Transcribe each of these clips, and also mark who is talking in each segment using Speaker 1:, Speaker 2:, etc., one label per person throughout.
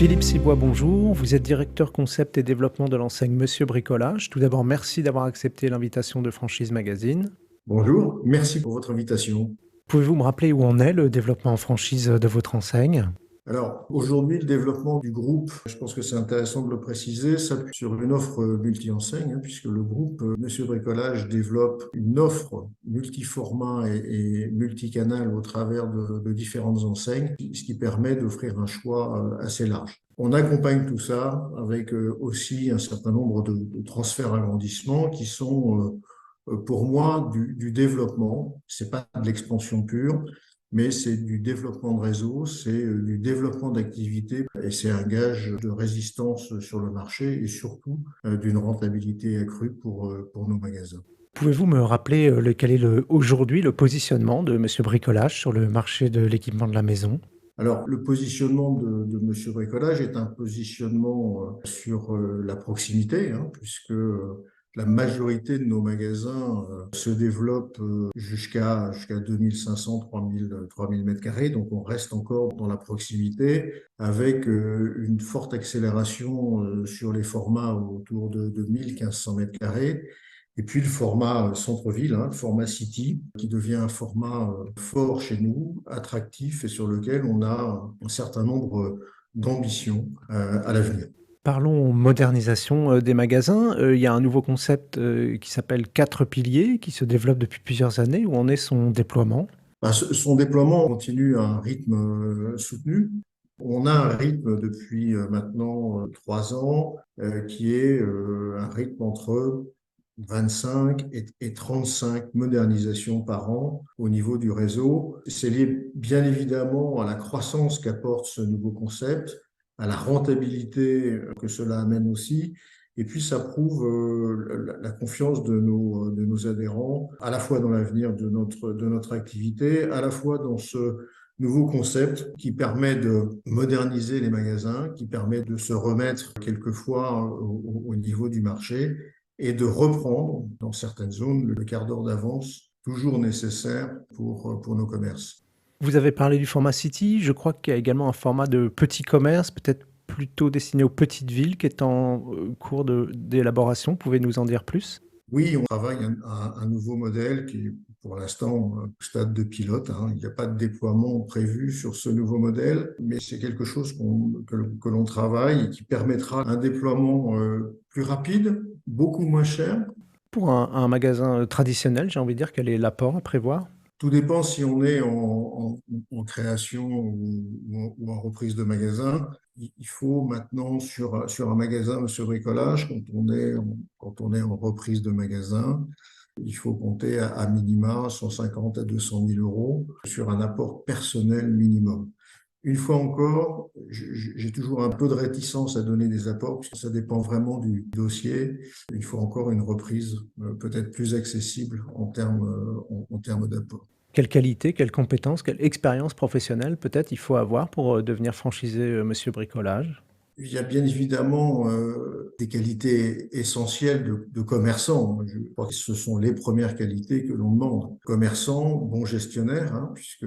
Speaker 1: Philippe Cibois, bonjour. Vous êtes directeur concept et développement de l'enseigne Monsieur Bricolage. Tout d'abord, merci d'avoir accepté l'invitation de Franchise Magazine.
Speaker 2: Bonjour, merci pour votre invitation.
Speaker 1: Pouvez-vous me rappeler où en est le développement en franchise de votre enseigne?
Speaker 2: Alors, aujourd'hui, le développement du groupe, je pense que c'est intéressant de le préciser, s'appuie sur une offre multi-enseigne, puisque le groupe Monsieur Bricolage développe une offre multi-format et multicanal au travers de différentes enseignes, ce qui permet d'offrir un choix assez large. On accompagne tout ça avec aussi un certain nombre de transferts agrandissements qui sont pour moi du développement. C'est pas de l'expansion pure, mais c'est du développement de réseau, c'est du développement d'activités et c'est un gage de résistance sur le marché et surtout d'une rentabilité accrue pour nos magasins.
Speaker 1: Pouvez-vous me rappeler quel est aujourd'hui le positionnement de Monsieur Bricolage sur le marché de l'équipement de la maison?
Speaker 2: Alors, le positionnement de Monsieur Bricolage est un positionnement sur la proximité, puisque la majorité de nos magasins se développent jusqu'à 2500, 3000 mètres carrés. Donc, on reste encore dans la proximité avec une forte accélération sur les formats autour de 1000-1500 mètres carrés. Et puis le format centre-ville, le format City, qui devient un format fort chez nous, attractif et sur lequel on a un certain nombre d'ambitions à l'avenir.
Speaker 1: Parlons modernisation des magasins. Il y a un nouveau concept qui s'appelle 4 piliers, qui se développe depuis plusieurs années. Où en est son déploiement?
Speaker 2: Son déploiement continue à un rythme soutenu. On a un rythme depuis maintenant 3 ans qui est un rythme entre 25 et 35 modernisations par an au niveau du réseau. C'est lié bien évidemment à la croissance qu'apporte ce nouveau concept, à la rentabilité que cela amène aussi. Et puis, ça prouve la confiance de nos adhérents, à la fois dans l'avenir de notre activité, à la fois dans ce nouveau concept qui permet de moderniser les magasins, qui permet de se remettre quelquefois au niveau du marché et de reprendre dans certaines zones le quart d'heure d'avance toujours nécessaire pour nos commerces.
Speaker 1: Vous avez parlé du format City. Je crois qu'il y a également un format de petit commerce, peut-être plutôt destiné aux petites villes, qui est en cours d'élaboration. Pouvez-vous nous en dire plus?
Speaker 2: Oui, on travaille un nouveau modèle qui est pour l'instant au stade de pilote. Il n'y a pas de déploiement prévu sur ce nouveau modèle, mais c'est quelque chose que l'on travaille et qui permettra un déploiement plus rapide, beaucoup moins cher.
Speaker 1: Pour un magasin traditionnel, j'ai envie de dire, quel est l'apport à prévoir?
Speaker 2: Tout dépend si on est en création ou en reprise de magasin. Il faut maintenant, sur un magasin, Monsieur Bricolage, quand on est en reprise de magasin, il faut compter à minima 150 à 200 000 euros sur un apport personnel minimum. Une fois encore, j'ai toujours un peu de réticence à donner des apports, puisque ça dépend vraiment du dossier. Il faut encore une reprise peut-être plus accessible en termes d'apport.
Speaker 1: Quelle qualité, quelle compétence, quelle expérience professionnelle peut-être il faut avoir pour devenir franchisé Monsieur Bricolage?
Speaker 2: Il y a bien évidemment des qualités essentielles de commerçant. Je crois que ce sont les premières qualités que l'on demande. Commerçant, bon gestionnaire, puisque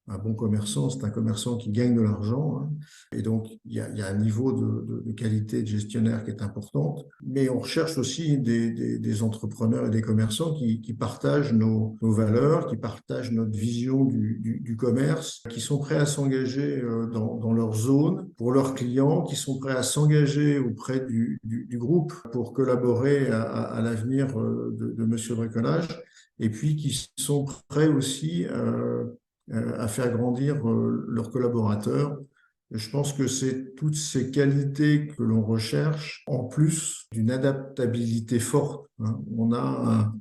Speaker 2: un bon commerçant, c'est un commerçant qui gagne de l'argent. Et donc, il y a un niveau de qualité de gestionnaire qui est importante. Mais on recherche aussi des entrepreneurs et des commerçants qui partagent nos valeurs, qui partagent notre vision du commerce, qui sont prêts à s'engager dans leur zone pour leurs clients, qui sont prêts à s'engager auprès du groupe pour collaborer à l'avenir de Monsieur Bricolage, et puis qui sont prêts aussi à faire grandir leurs collaborateurs. Je pense que c'est toutes ces qualités que l'on recherche, en plus d'une adaptabilité forte. On a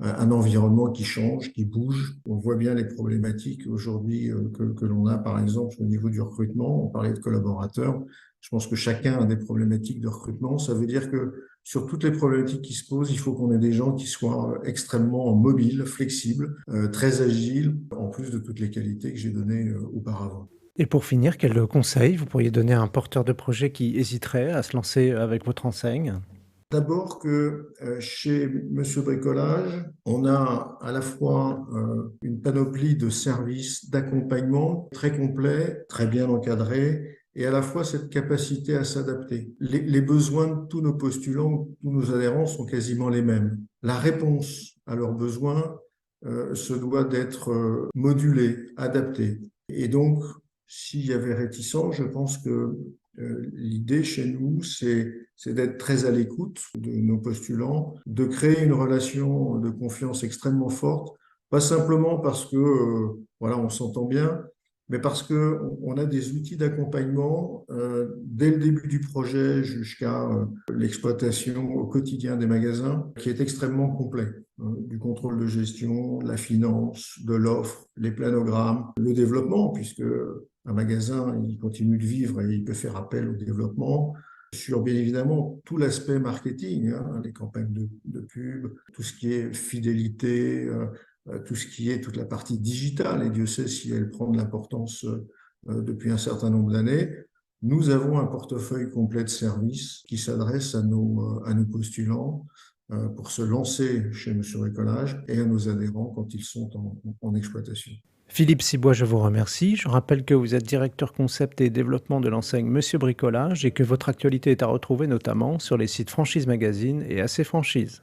Speaker 2: un environnement qui change, qui bouge. On voit bien les problématiques aujourd'hui que l'on a, par exemple, au niveau du recrutement. On parlait de collaborateurs. Je pense que chacun a des problématiques de recrutement. Ça veut dire que sur toutes les problématiques qui se posent, il faut qu'on ait des gens qui soient extrêmement mobiles, flexibles, très agiles, en plus de toutes les qualités que j'ai données auparavant.
Speaker 1: Et pour finir, quel conseil vous pourriez donner à un porteur de projet qui hésiterait à se lancer avec votre enseigne?
Speaker 2: D'abord que chez Monsieur Bricolage, on a à la fois une panoplie de services d'accompagnement très complet, très bien encadré et à la fois cette capacité à s'adapter. Les besoins de tous nos postulants, tous nos adhérents sont quasiment les mêmes. La réponse à leurs besoins se doit d'être modulée, adaptée. Et donc, s'il y avait réticence, je pense que l'idée chez nous, c'est d'être très à l'écoute de nos postulants, de créer une relation de confiance extrêmement forte, pas simplement parce que voilà, on s'entend bien, mais parce que on a des outils d'accompagnement dès le début du projet jusqu'à l'exploitation au quotidien des magasins, qui est extrêmement complet. Du contrôle de gestion, de la finance, de l'offre, les planogrammes, le développement, puisque un magasin, il continue de vivre et il peut faire appel au développement, sur bien évidemment tout l'aspect marketing, hein, les campagnes de pub, tout ce qui est fidélité, tout ce qui est toute la partie digitale, et Dieu sait si elle prend de l'importance depuis un certain nombre d'années. Nous avons un portefeuille complet de services qui s'adresse à nos postulants pour se lancer chez Monsieur Bricolage et à nos adhérents quand ils sont en exploitation.
Speaker 1: Philippe Cibois, je vous remercie. Je rappelle que vous êtes directeur concept et développement de l'enseigne Monsieur Bricolage et que votre actualité est à retrouver notamment sur les sites Franchise Magazine et AC Franchise.